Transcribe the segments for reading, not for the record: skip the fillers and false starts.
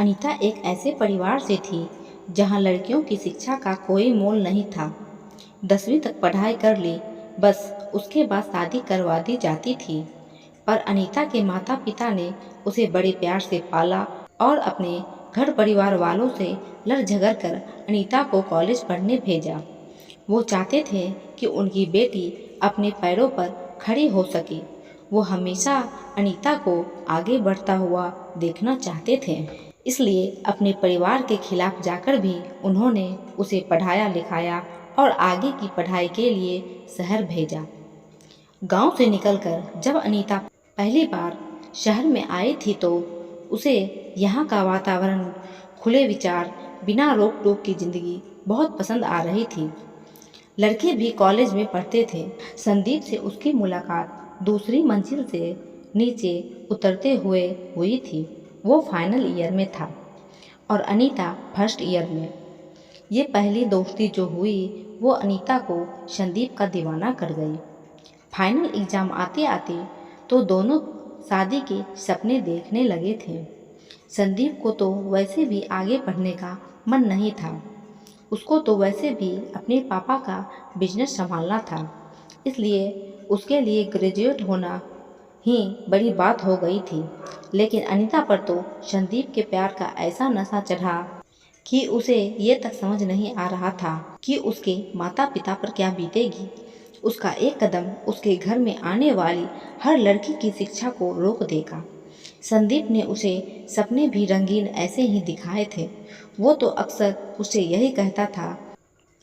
अनीता एक ऐसे परिवार से थी जहां लड़कियों की शिक्षा का कोई मोल नहीं था। 10वीं तक पढ़ाई कर ली, बस उसके बाद शादी करवा दी जाती थी। पर अनीता के माता पिता ने उसे बड़े प्यार से पाला और अपने घर परिवार वालों से लड़ झगड़ कर अनीता को कॉलेज पढ़ने भेजा। वो चाहते थे कि उनकी बेटी अपने पैरों पर खड़ी हो सके। वो हमेशा अनीता को आगे बढ़ता हुआ देखना चाहते थे, इसलिए अपने परिवार के खिलाफ जाकर भी उन्होंने उसे पढ़ाया लिखाया और आगे की पढ़ाई के लिए शहर भेजा। गांव से निकलकर जब अनीता पहली बार शहर में आई थी तो उसे यहाँ का वातावरण, खुले विचार, बिना रोक टोक की जिंदगी बहुत पसंद आ रही थी। लड़के भी कॉलेज में पढ़ते थे। संदीप से उसकी मुलाकात दूसरी मंजिल से नीचे उतरते हुए हुई थी। वो फाइनल ईयर में था और अनीता फर्स्ट ईयर में। ये पहली दोस्ती जो हुई वो अनीता को संदीप का दीवाना कर गई। फाइनल एग्ज़ाम आते आते तो दोनों शादी के सपने देखने लगे थे। संदीप को तो वैसे भी आगे पढ़ने का मन नहीं था। उसको तो वैसे भी अपने पापा का बिजनेस संभालना था, इसलिए उसके लिए ग्रेजुएट होना ही बड़ी बात हो गई थी। लेकिन अनीता पर तो संदीप के प्यार का ऐसा नशा चढ़ा कि उसे ये तक समझ नहीं आ रहा था कि उसके माता पिता पर क्या बीतेगी। उसका एक कदम उसके घर में आने वाली हर लड़की की शिक्षा को रोक देगा। संदीप ने उसे सपने भी रंगीन ऐसे ही दिखाए थे। वो तो अक्सर उसे यही कहता था,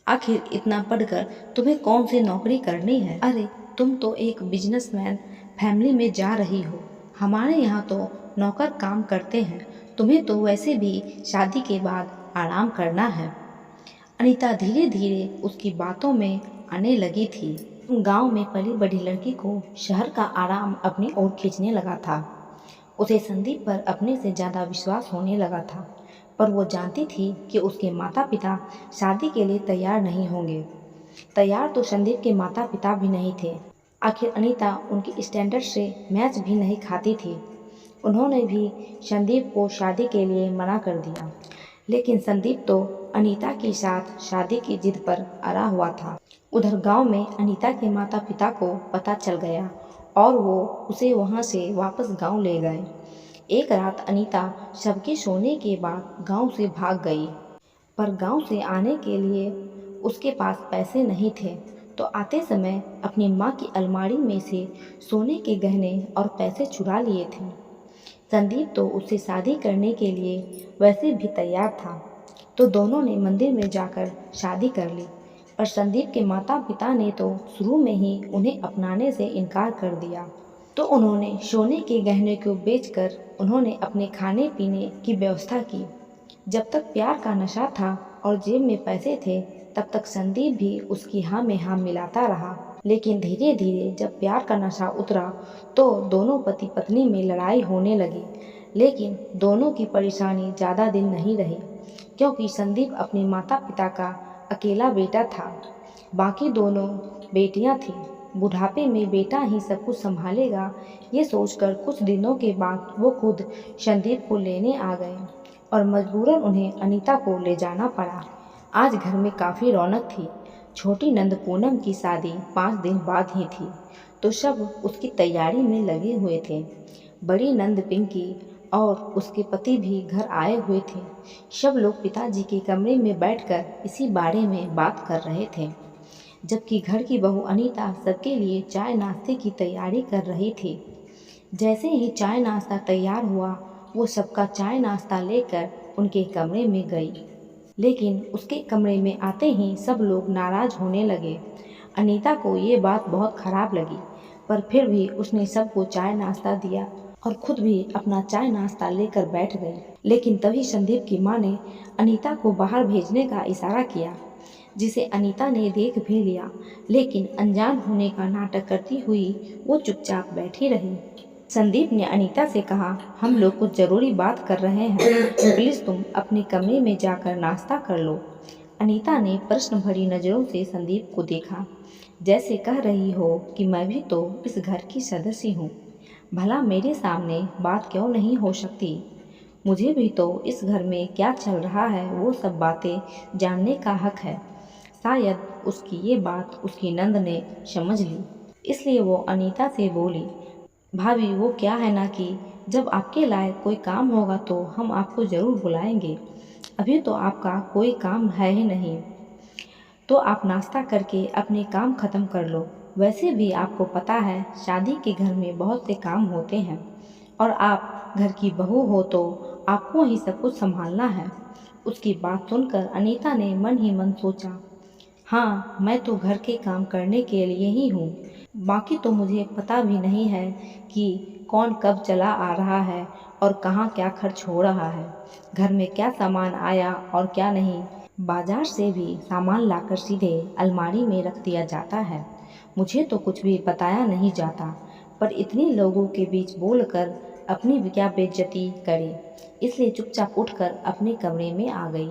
आखिर इतना पढ़कर तुम्हें कौन सी नौकरी करनी है? अरे तुम तो एक बिजनेसमैन फैमिली में जा रही हो। हमारे यहाँ तो नौकर काम करते हैं। तुम्हें तो वैसे भी शादी के बाद आराम करना है। अनीता धीरे धीरे उसकी बातों में आने लगी थी। गांव में पली बड़ी लड़की को शहर का आराम अपनी ओर खींचने लगा था। उसे संदीप पर अपने से ज़्यादा विश्वास होने लगा था, पर वो जानती थी कि उसके माता पिता शादी के लिए तैयार नहीं होंगे। तैयार तो संदीप के माता पिता भी नहीं थे। आखिर अनीता उनकी स्टैंडर्ड से मैच भी नहीं खाती थी। उन्होंने भी संदीप को शादी के लिए मना कर दिया, लेकिन संदीप तो अनीता के साथ शादी की जिद पर अड़ा हुआ था। उधर गांव में अनीता के माता पिता को पता चल गया और वो उसे वहां से वापस गांव ले गए। एक रात अनीता सबके सोने के बाद गांव से भाग गई, पर गांव से आने के लिए उसके पास पैसे नहीं थे, तो आते समय अपनी माँ की अलमारी में से सोने के गहने और पैसे चुरा लिए थे। संदीप तो उससे शादी करने के लिए वैसे भी तैयार था, तो दोनों ने मंदिर में जाकर शादी कर ली। पर संदीप के माता पिता ने तो शुरू में ही उन्हें अपनाने से इनकार कर दिया। तो उन्होंने सोने के गहने को बेचकर उन्होंने अपने खाने पीने की व्यवस्था की। जब तक प्यार का नशा था और जेब में पैसे थे, तब तक संदीप भी उसकी हाँ में हाँ मिलाता रहा। लेकिन धीरे धीरे जब प्यार का नशा उतरा तो दोनों पति पत्नी में लड़ाई होने लगी। लेकिन दोनों की परेशानी ज़्यादा दिन नहीं रही, क्योंकि संदीप अपने माता पिता का अकेला बेटा था। बाकी दोनों बेटियां थीं। बुढ़ापे में बेटा ही सब कुछ संभालेगा, ये सोचकर कुछ दिनों के बाद वो खुद संदीप को लेने आ गए और मजबूरन उन्हें अनीता को ले जाना पड़ा। आज घर में काफ़ी रौनक थी। छोटी नंद पूनम की शादी 5 दिन बाद ही थी, तो सब उसकी तैयारी में लगे हुए थे। बड़ी नंद पिंकी और उसके पति भी घर आए हुए थे। सब लोग पिताजी के कमरे में बैठकर इसी बारे में बात कर रहे थे, जबकि घर की बहू अनीता सबके लिए चाय नाश्ते की तैयारी कर रही थी। जैसे ही चाय नाश्ता तैयार हुआ, वो सबका चाय नाश्ता लेकर उनके कमरे में गई। लेकिन उसके कमरे में आते ही सब लोग नाराज़ होने लगे। अनीता को ये बात बहुत ख़राब लगी, पर फिर भी उसने सबको चाय नाश्ता दिया और खुद भी अपना चाय नाश्ता लेकर बैठ गई। लेकिन तभी संदीप की माँ ने अनीता को बाहर भेजने का इशारा किया, जिसे अनीता ने देख भी लिया, लेकिन अनजान होने का नाटक करती हुई वो चुपचाप बैठी रही। संदीप ने अनीता से कहा, हम लोग कुछ ज़रूरी बात कर रहे हैं, प्लीज़ तुम अपने कमरे में जाकर नाश्ता कर लो। अनीता ने प्रश्न भरी नज़रों से संदीप को देखा, जैसे कह रही हो कि मैं भी तो इस घर की सदस्य हूँ, भला मेरे सामने बात क्यों नहीं हो सकती। मुझे भी तो इस घर में क्या चल रहा है वो सब बातें जानने का हक है। शायद उसकी ये बात उसकी नंद ने समझ ली, इसलिए वो अनीता से बोली, भाभी वो क्या है ना कि जब आपके लायक कोई काम होगा तो हम आपको ज़रूर बुलाएंगे। अभी तो आपका कोई काम है ही नहीं, तो आप नाश्ता करके अपने काम ख़त्म कर लो। वैसे भी आपको पता है शादी के घर में बहुत से काम होते हैं और आप घर की बहू हो तो आपको ही सब कुछ संभालना है। उसकी बात सुनकर अनीता ने मन ही मन सोचा, हाँ मैं तो घर के काम करने के लिए ही हूँ, बाकी तो मुझे पता भी नहीं है कि कौन कब चला आ रहा है और कहाँ क्या खर्च हो रहा है, घर में क्या सामान आया और क्या नहीं। बाजार से भी सामान लाकर सीधे अलमारी में रख दिया जाता है। मुझे तो कुछ भी बताया नहीं जाता, पर इतने लोगों के बीच बोलकर अपनी क्या बेइज्जती करे, इसलिए चुपचाप उठकर अपने कमरे में आ गई।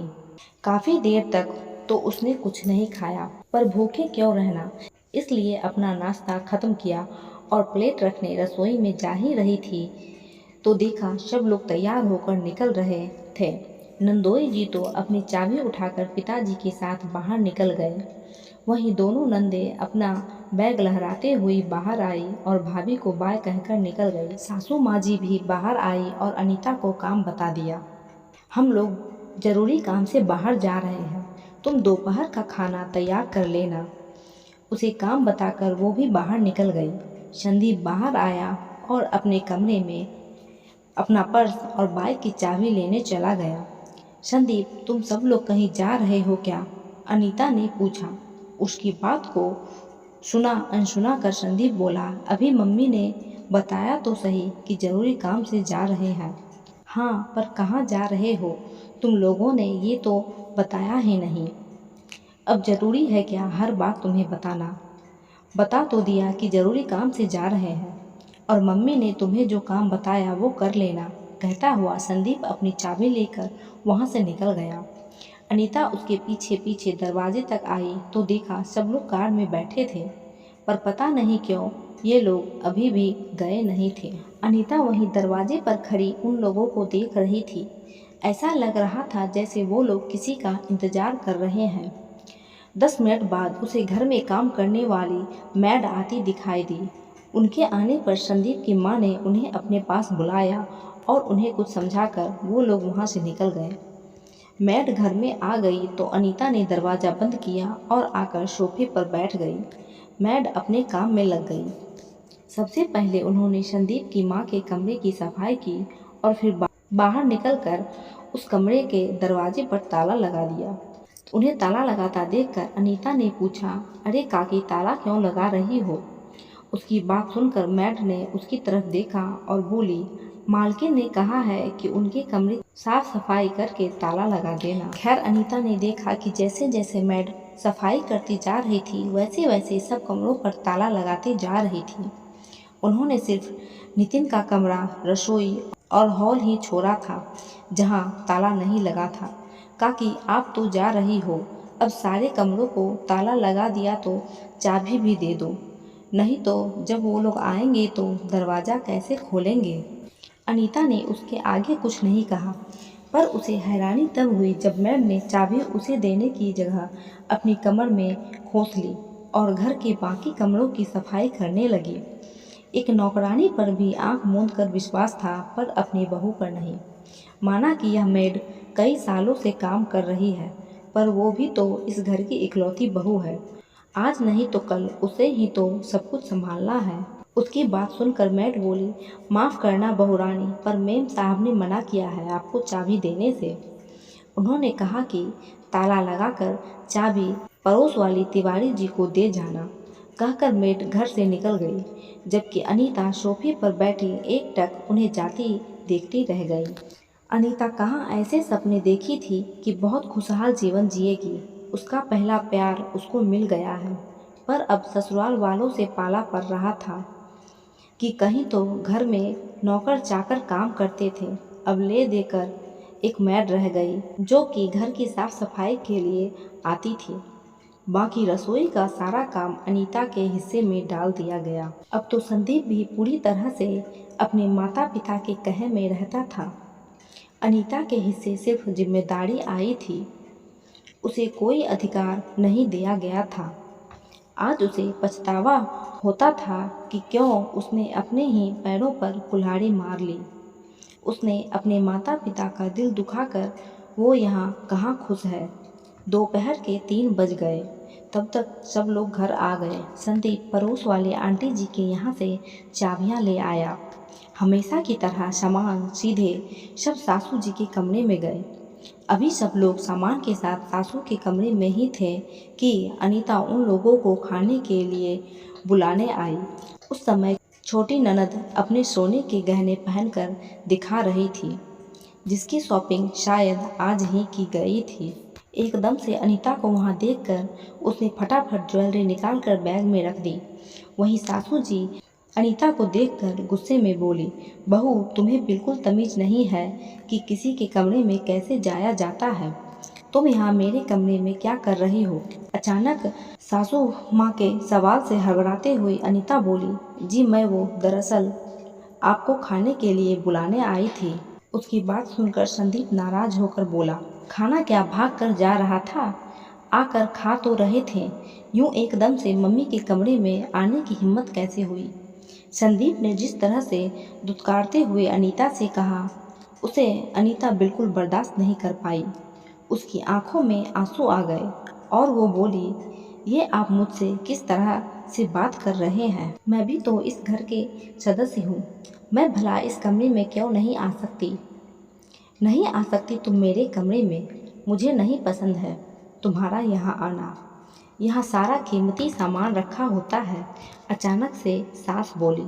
काफ़ी देर तक तो उसने कुछ नहीं खाया, पर भूखे क्यों रहना, इसलिए अपना नाश्ता ख़त्म किया और प्लेट रखने रसोई में जा ही रही थी तो देखा सब लोग तैयार होकर निकल रहे थे। नंदोई जी तो अपनी चाबी उठाकर पिताजी के साथ बाहर निकल गए। वहीं दोनों नंदे अपना बैग लहराते हुए बाहर आई और भाभी को बाय कहकर निकल गई। सासू माँ जी भी बाहर आई और अनीता को काम बता दिया। हम लोग जरूरी काम से बाहर जा रहे हैं, तुम दोपहर का खाना तैयार कर लेना। उसे काम बताकर वो भी बाहर निकल गई। संदीप बाहर आया और अपने कमरे में अपना पर्स और बाइक की चाबी लेने चला गया। संदीप तुम सब लोग कहीं जा रहे हो क्या? अनीता ने पूछा। उसकी बात को सुना अनसुना कर संदीप बोला, अभी मम्मी ने बताया तो सही कि जरूरी काम से जा रहे हैं। हाँ पर कहाँ जा रहे हो? तुम लोगों ने ये तो बताया ही नहीं। अब जरूरी है क्या हर बात तुम्हें बताना? बता तो दिया कि जरूरी काम से जा रहे हैं और मम्मी ने तुम्हें जो काम बताया वो कर लेना। कहता हुआ संदीप अपनी चाबी लेकर वहाँ से निकल गया। अनीता उसके पीछे पीछे दरवाजे तक आई तो देखा सब लोग कार में बैठे थे, पर पता नहीं क्यों ये लोग अभी भी गए नहीं थे। अनीता वहीं दरवाजे पर खड़ी उन लोगों को देख रही थी। ऐसा लग रहा था जैसे वो लोग किसी का इंतजार कर रहे हैं। 10 मिनट बाद उसे घर में काम करने वाली मैड आती दिखाई दी। उनके आने पर संदीप की माँ ने उन्हें अपने पास बुलाया और उन्हें कुछ समझाकर वो लोग वहाँ से निकल गए। मैड घर में आ गई तो अनीता ने दरवाज़ा बंद किया और आकर सोफे पर बैठ गई। मैड अपने काम में लग गई। सबसे पहले उन्होंने संदीप की माँ के कमरे की सफाई की और फिर बाहर निकलकर उस कमरे के दरवाजे पर ताला लगा दिया। उन्हें ताला लगाता देखकर अनीता ने पूछा, अरे काकी ताला क्यों लगा रही हो? उसकी बात सुनकर मैड ने उसकी तरफ देखा और बोली, मालकिन ने कहा है कि उनके कमरे साफ सफाई करके ताला लगा देना। खैर अनीता ने देखा कि जैसे जैसे मैड सफाई करती जा रही थी वैसे वैसे सब कमरों पर ताला लगाती जा रही थी। उन्होंने सिर्फ नितिन का कमरा, रसोई और हॉल ही छोड़ा था जहाँ ताला नहीं लगा था। काकी आप तो जा रही हो, अब सारे कमरों को ताला लगा दिया तो चाबी भी दे दो, नहीं तो जब वो लोग आएंगे तो दरवाज़ा कैसे खोलेंगे? अनीता ने उसके आगे कुछ नहीं कहा, पर उसे हैरानी तब हुई जब मैड ने चाबी उसे देने की जगह अपनी कमर में खोस ली और घर के बाकी कमरों की सफाई करने लगी। एक नौकरानी पर भी आंख मूंद कर विश्वास था, पर अपनी बहू पर नहीं। माना कि यह मेड कई सालों से काम कर रही है, पर वो भी तो इस घर की इकलौती बहू है। आज नहीं तो कल उसे ही तो सब कुछ संभालना है। उसकी बात सुनकर मैड बोली, माफ़ करना बहू रानी, पर मेम साहब ने मना किया है आपको चाबी देने से। उन्होंने कहा कि ताला लगाकर चाबी पड़ोस वाली तिवारी जी को दे जाना। कहकर मेड घर से निकल गई, जबकि अनीता सोफे पर बैठी एकटक उन्हें जाती देखती रह गई। अनीता कहाँ ऐसे सपने देखी थी कि बहुत खुशहाल जीवन जिएगी। उसका पहला प्यार उसको मिल गया है, पर अब ससुराल वालों से पाला पड़ रहा था कि कहीं तो घर में नौकर चाकर काम करते थे, अब ले देकर एक मैड रह गई जो कि घर की साफ सफाई के लिए आती थी। बाकी रसोई का सारा काम अनीता के हिस्से में डाल दिया गया। अब तो संदीप भी पूरी तरह से अपने माता पिता के कहे में रहता था। अनीता के हिस्से सिर्फ जिम्मेदारी आई थी, उसे कोई अधिकार नहीं दिया गया था। आज उसे पछतावा होता था कि क्यों उसने अपने ही पैरों पर कुल्हाड़ी मार ली। उसने अपने माता पिता का दिल दुखाकर वो यहाँ कहाँ खुश है। दोपहर के 3 बज गए। तब तक सब लोग घर आ गए। संदीप पड़ोस वाले आंटी जी के यहाँ से चाबियाँ ले आया। हमेशा की तरह सामान सीधे सब सासू जी के कमरे में गए। अभी सब लोग सामान के साथ सासू के कमरे में ही थे कि अनीता उन लोगों को खाने के लिए बुलाने आई। उस समय छोटी ननद अपने सोने के गहने पहनकर दिखा रही थी, जिसकी शॉपिंग शायद आज ही की गई थी। एकदम से अनीता को वहां देखकर उसने फटाफट ज्वेलरी निकालकर बैग में रख दी। वहीं सासू जी अनीता को देखकर गुस्से में बोली, बहू तुम्हें बिल्कुल तमीज नहीं है कि किसी के कमरे में कैसे जाया जाता है। तुम यहाँ मेरे कमरे में क्या कर रही हो? अचानक सासू माँ के सवाल से हड़बड़ाते हुए अनीता बोली, जी मैं वो दरअसल आपको खाने के लिए बुलाने आई थी। उसकी बात सुनकर संदीप नाराज होकर बोला, खाना क्या भाग कर जा रहा था? आकर खा तो रहे थे। यूं एकदम से मम्मी के कमरे में आने की हिम्मत कैसे हुई? संदीप ने जिस तरह से दुत्कारते हुए अनीता से कहा, उसे अनीता बिल्कुल बर्दाश्त नहीं कर पाई। उसकी आंखों में आंसू आ गए और वो बोली, ये आप मुझसे किस तरह से बात कर रहे हैं? मैं भी तो इस घर के सदस्य हूँ। मैं भला इस कमरे में क्यों नहीं आ सकती? नहीं आ सकती तुम मेरे कमरे में? मुझे नहीं पसंद है तुम्हारा यहाँ आना। यहाँ सारा कीमती सामान रखा होता है। अचानक से सास बोली।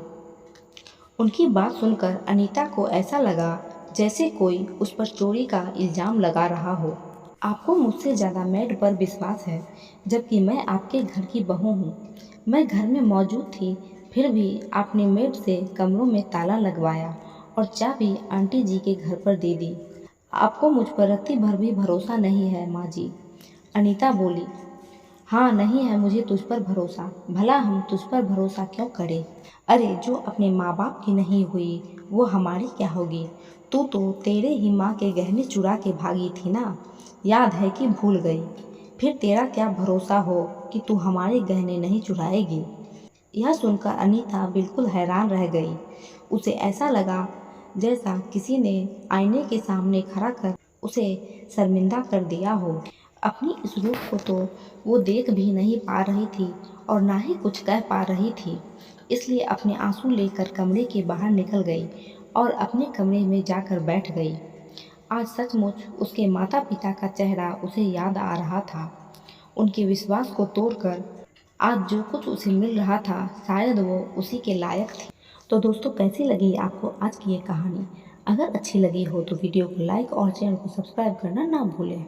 उनकी बात सुनकर अनीता को ऐसा लगा जैसे कोई उस पर चोरी का इल्ज़ाम लगा रहा हो। आपको मुझसे ज़्यादा मेड पर विश्वास है, जबकि मैं आपके घर की बहू हूँ। मैं घर में मौजूद थी, फिर भी आपने मेड से कमरों में ताला लगवाया और चाबी आंटी जी के घर पर दे दी। आपको मुझ पर रत्ती भर भी भरोसा नहीं है माँ जी। अनीता बोली, हाँ नहीं है मुझे तुझ पर भरोसा। भला हम तुझ पर भरोसा क्यों करें? अरे जो अपने माँ बाप की नहीं हुई वो हमारी क्या होगी? तू तो तेरे ही माँ के गहने चुरा के भागी थी ना, याद है कि भूल गई? फिर तेरा क्या भरोसा हो कि तू हमारे गहने नहीं चुराएगी? यह सुनकर अनीता बिल्कुल हैरान रह गई। उसे ऐसा लगा जैसा किसी ने आईने के सामने खड़ा कर उसे शर्मिंदा कर दिया हो। अपनी इस रूप को तो वो देख भी नहीं पा रही थी और ना ही कुछ कह पा रही थी, इसलिए अपने आंसू लेकर कमरे के बाहर निकल गई और अपने कमरे में जाकर बैठ गई। आज सचमुच उसके माता पिता का चेहरा उसे याद आ रहा था। उनके विश्वास को तोड़कर आज जो कुछ उसे मिल रहा था शायद वो उसी के लायक थी। तो दोस्तों कैसी लगी आपको आज की ये कहानी? अगर अच्छी लगी हो तो वीडियो को लाइक और चैनल को सब्सक्राइब करना ना भूलें।